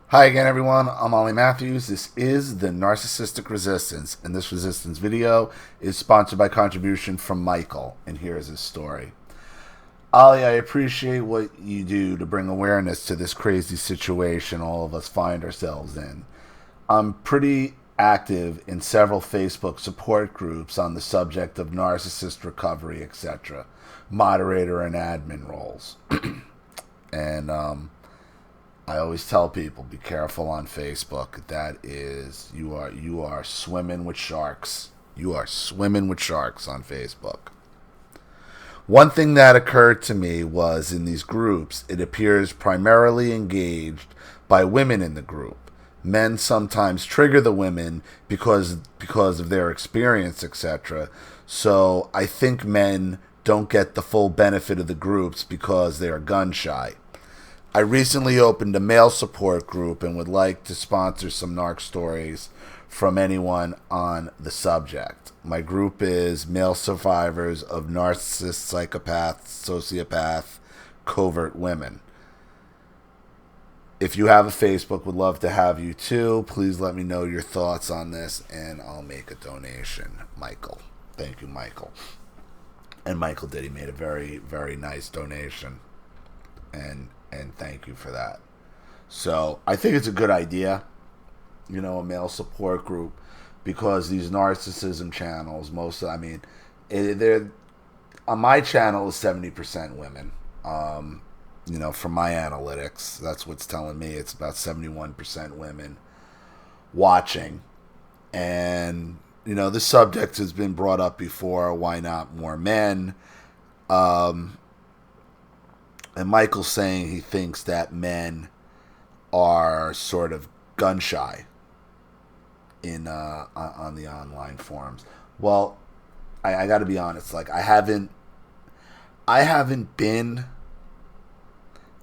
Hi again, everyone. I'm Ollie Matthews. This is the Narcissistic Resistance, and this resistance video is sponsored by contribution from Michael, and here is his story. Ollie, I appreciate what you do to bring awareness to this crazy situation all of us find ourselves in. I'm pretty active in several Facebook support groups on the subject of narcissist recovery, etc., moderator and admin roles. And I always tell people, be careful on Facebook. That is, you are swimming with sharks. You are swimming with sharks on Facebook. One thing that occurred to me was in these groups, it appears primarily engaged by women in the group. Men sometimes trigger the women because of their experience, etc. So I think men don't get the full benefit of the groups because they are gun shy. I recently opened a male support group and would like to sponsor some narc stories from anyone on the subject. My group is Male Survivors of Narcissist, Psychopath, Sociopath, Covert Women. If you have a Facebook, would love to have you too. Please let me know your thoughts on this and I'll make a donation. Michael. Thank you, Michael. And Michael did. He made a very, very nice donation. And thank you for that. So I think it's a good idea, a male support group, because these narcissism channels, they're on my channel is 70% women. From my analytics, that's what's telling me. It's about 71% women watching, and this subject has been brought up before. Why not more men? And Michael's saying he thinks that men are sort of gun shy on the online forums. Well, I got to be honest. Like I haven't been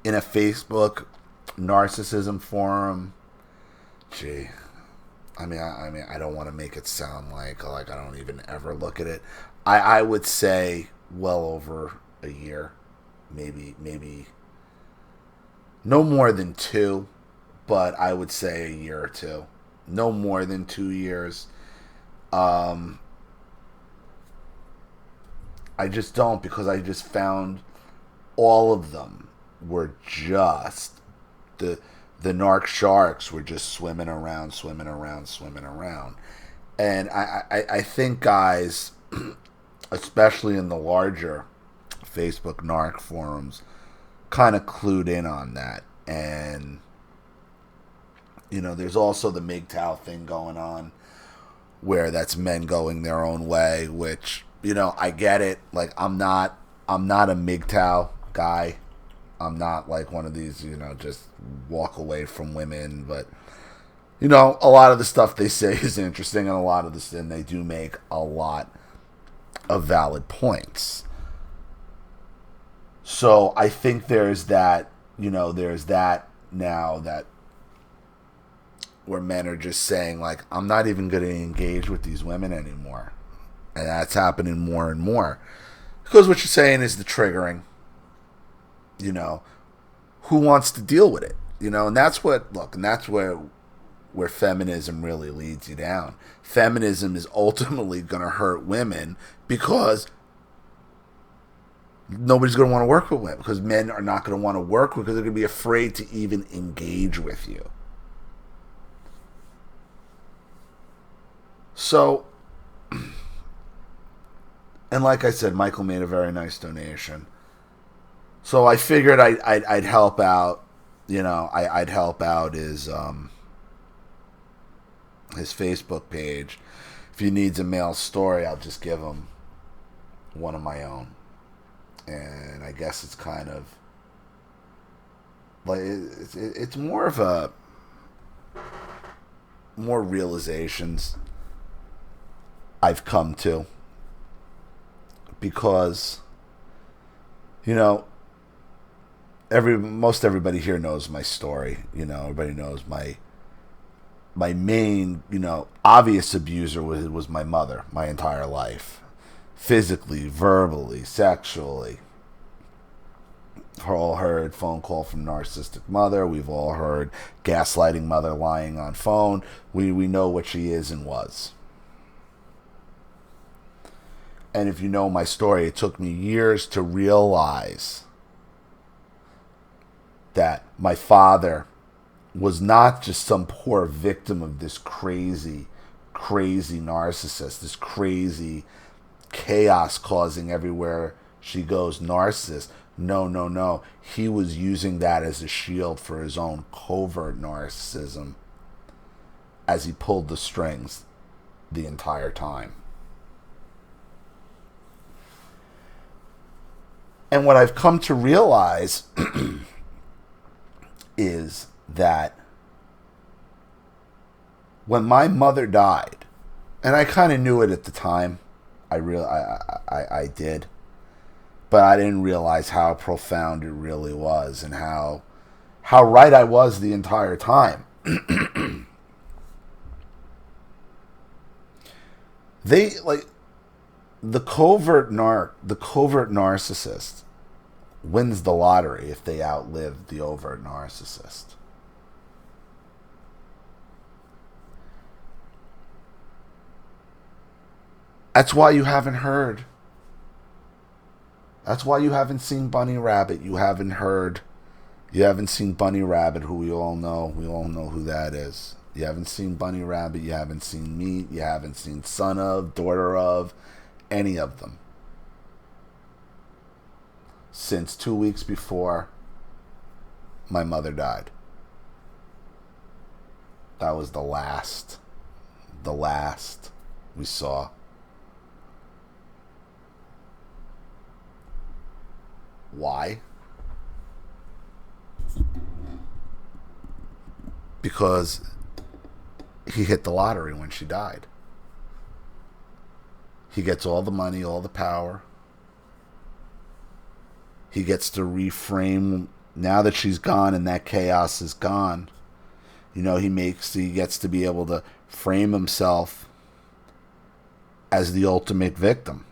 in a Facebook narcissism forum. Gee, I don't want to make it sound like I don't even ever look at it. I would say well over a year. Maybe no more than 2, but I would say a year or 2. No more than 2 years. I just don't, because I just found all of them were just the narc sharks were just swimming around. And I think guys, especially in the larger Facebook narc forums, kind of clued in on that. And there's also the MGTOW thing going on, where that's men going their own way, which I get it. Like I'm not a MGTOW guy. I'm not like one of these just walk away from women, but a lot of the stuff they say is interesting, and and they do make a lot of valid points. So I think there's that now that where men are just saying, like, I'm not even going to engage with these women anymore. And that's happening more and more. Because what you're saying is the triggering. Who wants to deal with it? And that's where feminism really leads you down. Feminism is ultimately going to hurt women because nobody's going to want to work with women, because men are not going to want to work because they're going to be afraid to even engage with you. So, and like I said, Michael made a very nice donation. So I figured I'd help out. I'd help out his Facebook page. If he needs a male story, I'll just give him one of my own. And I guess it's kind of like it's more of a more realizations I've come to, because most everybody here knows my story. Everybody knows my main obvious abuser was my mother my entire life. Physically, verbally, sexually. We've all heard phone call from narcissistic mother. We've all heard gaslighting mother lying on phone. We know what she is and was. And if you know my story, it took me years to realize that my father was not just some poor victim of this crazy, crazy narcissist, this crazy chaos causing everywhere she goes narcissist. No. He was using that as a shield for his own covert narcissism as he pulled the strings the entire time. And what I've come to realize is that when my mother died, and I kind of knew it at the time, I did, but I didn't realize how profound it really was and how right I was the entire time. They like the covert narcissist wins the lottery if they outlive the overt narcissist. That's why you haven't heard. That's why you haven't seen Bunny Rabbit. You haven't seen Bunny Rabbit, who we all know. We all know who that is. You haven't seen Bunny Rabbit. You haven't seen Meat. You haven't seen Son of, Daughter of, any of them. Since 2 weeks before my mother died. That was the last we saw. Why? Because he hit the lottery when she died. He gets all the money, all the power. He gets to reframe now that she's gone and that chaos is gone. You know, he gets to be able to frame himself as the ultimate victim.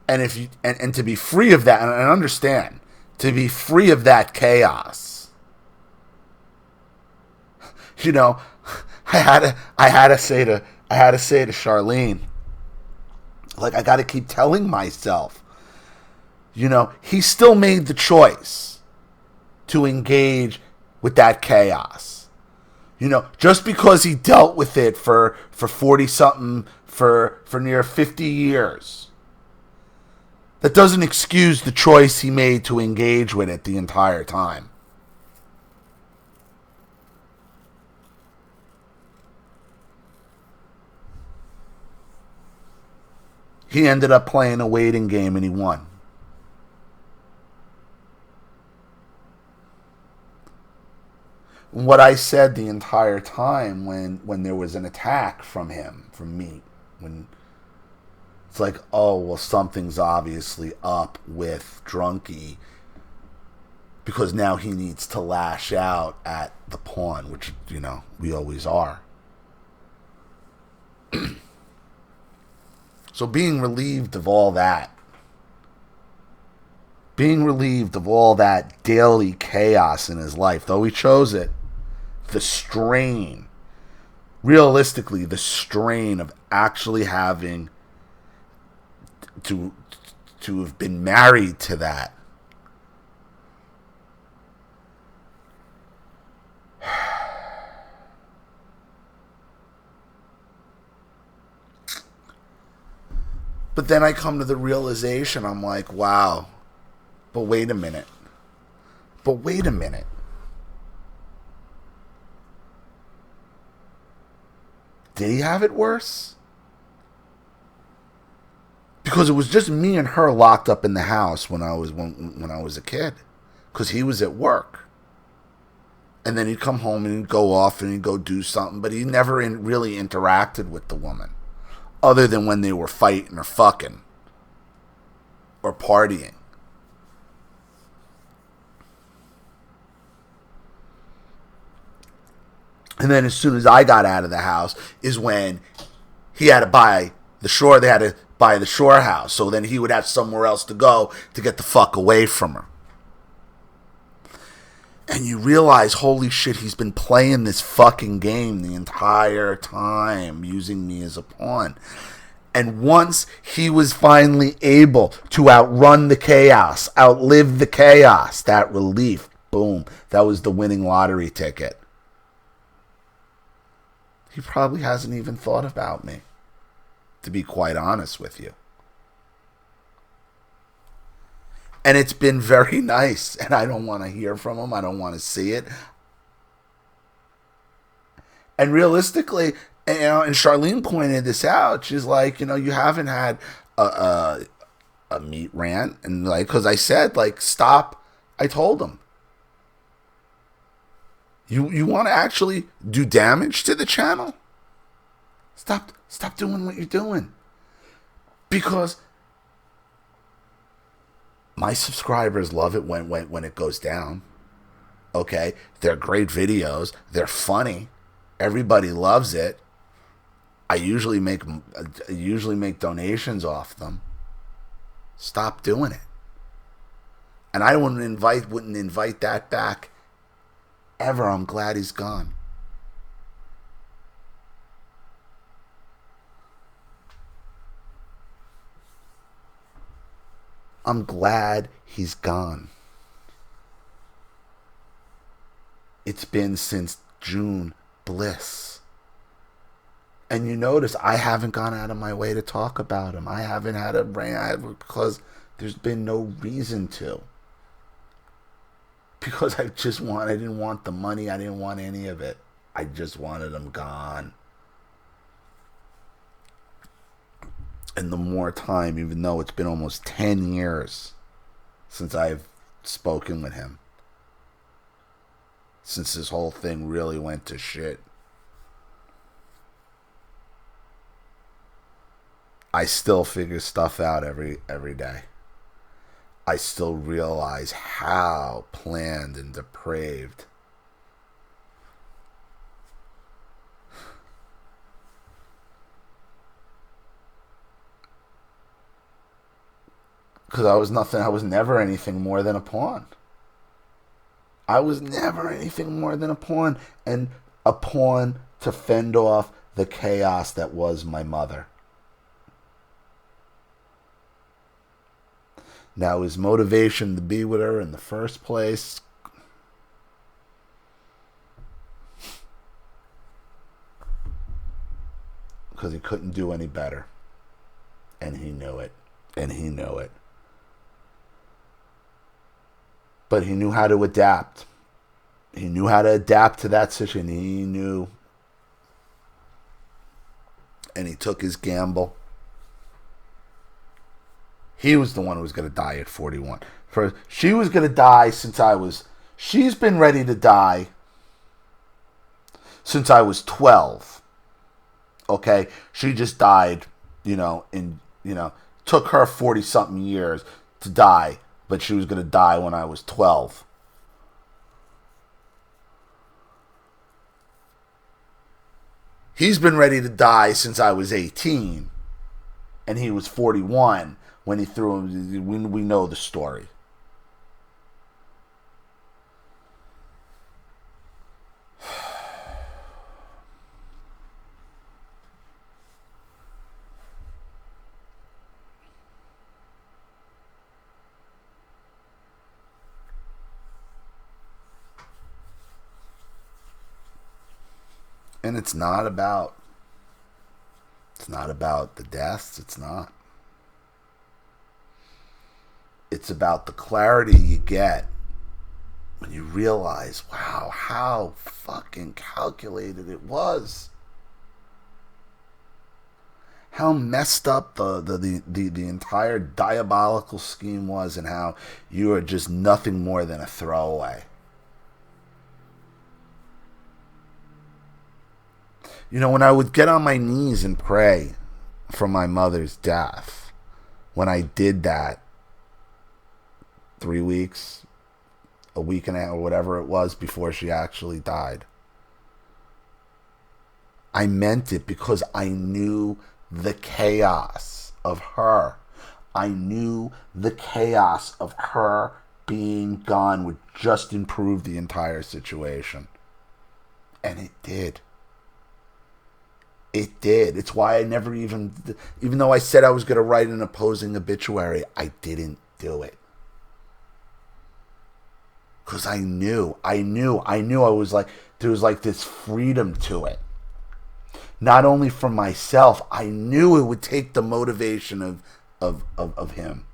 And if you and to be free of that, and I understand, to be free of that chaos. You know, I had to say to Charlene, like, I got to keep telling myself, you know, he still made the choice to engage with that chaos. You know, just because he dealt with it for 40 something, for near 50 years, that doesn't excuse the choice he made to engage with it the entire time. He ended up playing a waiting game and he won. What I said the entire time when there was an attack from him, from me, when it's like, oh, well, something's obviously up with Drunky because now he needs to lash out at the pawn, which, you know, we always are. So being relieved of all that, daily chaos in his life, though he chose it, the strain, realistically, the strain of actually having to have been married to that. But then I come to the realization, I'm like, wow, but wait a minute. Did he have it worse? Because it was just me and her locked up in the house when I was a kid. Because he was at work. And then he'd come home and he'd go off and he'd go do something. But he never really interacted with the woman. Other than when they were fighting or fucking. Or partying. And then as soon as I got out of the house is when he had to buy the short. They had to by the shore house. So then he would have somewhere else to go to get the fuck away from her. And you realize, holy shit, he's been playing this fucking game the entire time, using me as a pawn. And once he was finally able to outrun the chaos, outlive the chaos, that relief, boom, that was the winning lottery ticket. He probably hasn't even thought about me, to be quite honest with you. And it's been very nice, and I don't want to hear from him. I don't want to see it. And realistically, and Charlene pointed this out, she's like, you haven't had a meat rant, and like, because I said, like, stop. I told him, you want to actually do damage to the channel? Stop doing what you're doing, because my subscribers love it when it goes down. Okay, they're great videos. They're funny. Everybody loves it. I usually make donations off them. Stop doing it. And I wouldn't invite that back ever. I'm glad he's gone. I'm glad he's gone. It's been since June Bliss. And you notice I haven't gone out of my way to talk about him. I haven't had a rant because there's been no reason to. Because I didn't want the money. I didn't want any of it. I just wanted him gone. And the more time, even though it's been almost 10 years since I've spoken with him, since this whole thing really went to shit, I still figure stuff out every day. I still realize how planned and depraved because I was never anything more than a pawn. I was never anything more than a pawn, and a pawn to fend off the chaos that was my mother. Now, his motivation to be with her in the first place, because he couldn't do any better. And he knew it. But he knew how to adapt. He knew how to adapt to that situation. He knew. And he took his gamble. He was the one who was going to die at 41. She was going to die she's been ready to die since I was 12. Okay? She just died, took her 40-something years to die, but she was going to die when I was 12. He's been ready to die since I was 18, and he was 41 when he threw him. We know the story. And it's not about the deaths. It's not. It's about the clarity you get when you realize, wow, how fucking calculated it was. How messed up the entire diabolical scheme was, and how you are just nothing more than a throwaway. When I would get on my knees and pray for my mother's death, when I did that 3 weeks, a week and a half, or whatever it was before she actually died, I meant it because I knew the chaos of her. I knew the chaos of her being gone would just improve the entire situation. And it did. It did. It's why I never even though I said I was going to write an opposing obituary, I didn't do it. Because I knew I was like, there was like this freedom to it. Not only for myself, I knew it would take the motivation of him.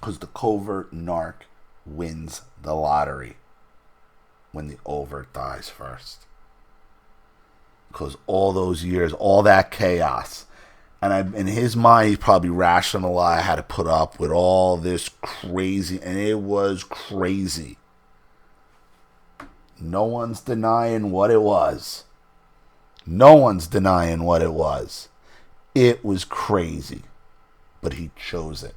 Because the covert narc wins the lottery when the overt dies first. Because all those years, all that chaos, and in his mind, he's probably rationalized I had to put up with all this crazy, and it was crazy. No one's denying what it was. No one's denying what it was. It was crazy, but he chose it.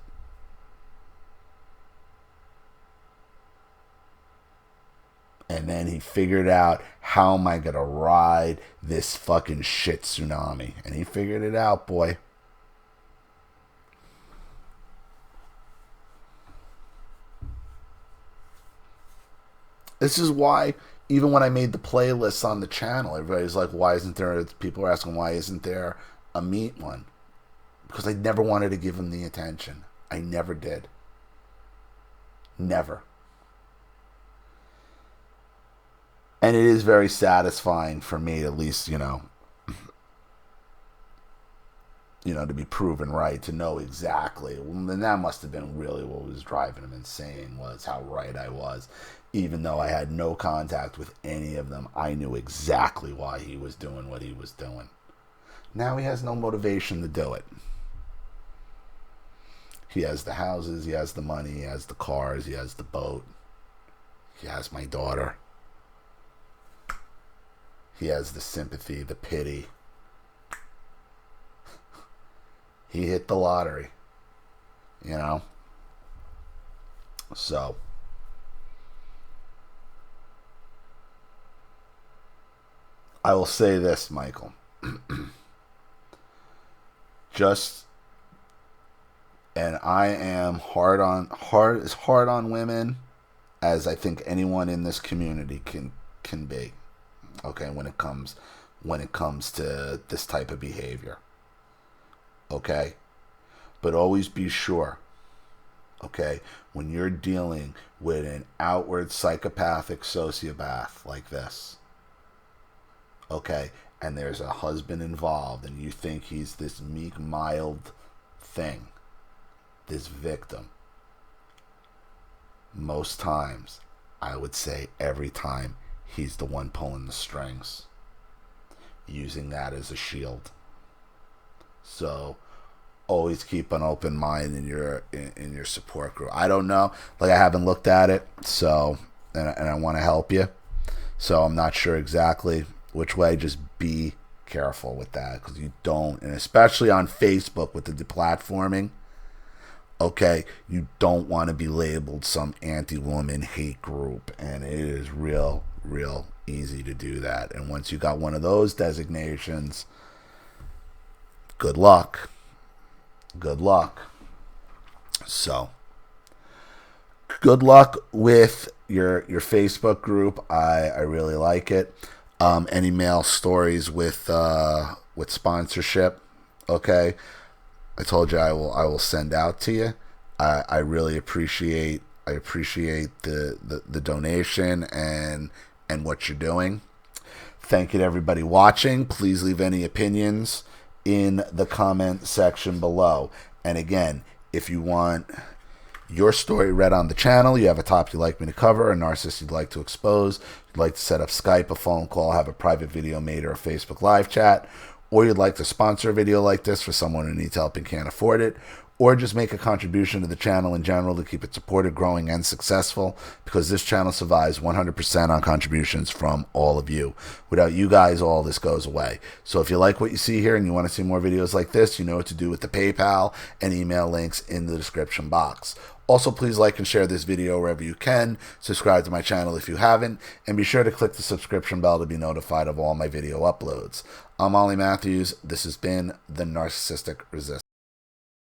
And then he figured out, how am I going to ride this fucking shit tsunami? And he figured it out, boy. This is why, even when I made the playlists on the channel, everybody's like, why isn't there, people are asking, why isn't there a meat one? Because I never wanted to give him the attention. I never did. Never. And it is very satisfying for me, at least, to be proven right, to know exactly. And that must have been really what was driving him insane, was how right I was. Even though I had no contact with any of them, I knew exactly why he was doing what he was doing. Now he has no motivation to do it. He has the houses, he has the money, he has the cars, he has the boat. He has my daughter. He has the sympathy, the pity. He hit the lottery. So. I will say this, Michael. And I am hard on women as I think anyone in this community can be. Okay, when it comes to this type of behavior. Okay? But always be sure, okay, when you're dealing with an outward psychopathic sociopath like this, okay, and there's a husband involved and you think he's this meek, mild thing, this victim, most times, I would say every time, he's the one pulling the strings, using that as a shield. So always keep an open mind in your support group. I don't know, I haven't looked at it, so and I want to help you, so I'm not sure exactly which way. Just be careful with that, because you don't, and especially on Facebook with the deplatforming. Okay, you don't want to be labeled some anti-woman hate group, and it is real easy to do that. And once you got one of those designations, good luck. So, good luck with your Facebook group. I really like it. Any male stories with sponsorship, okay, I told you I will send out to you. I really appreciate the donation and what you're doing. Thank you to everybody watching. Please leave any opinions in the comment section below. And again, if you want your story read on the channel, you have a topic you'd like me to cover, a narcissist you'd like to expose, you'd like to set up Skype, a phone call, have a private video made, or a Facebook live chat, or you'd like to sponsor a video like this for someone who needs help and can't afford it, or just make a contribution to the channel in general to keep it supported, growing, and successful, because this channel survives 100% on contributions from all of you. Without you guys, all this goes away. So if you like what you see here and you want to see more videos like this, you know what to do with the PayPal and email links in the description box. Also, please like and share this video wherever you can. Subscribe to my channel if you haven't, and be sure to click the subscription bell to be notified of all my video uploads. I'm Ollie Matthews. This has been the Narcissistic Resistance.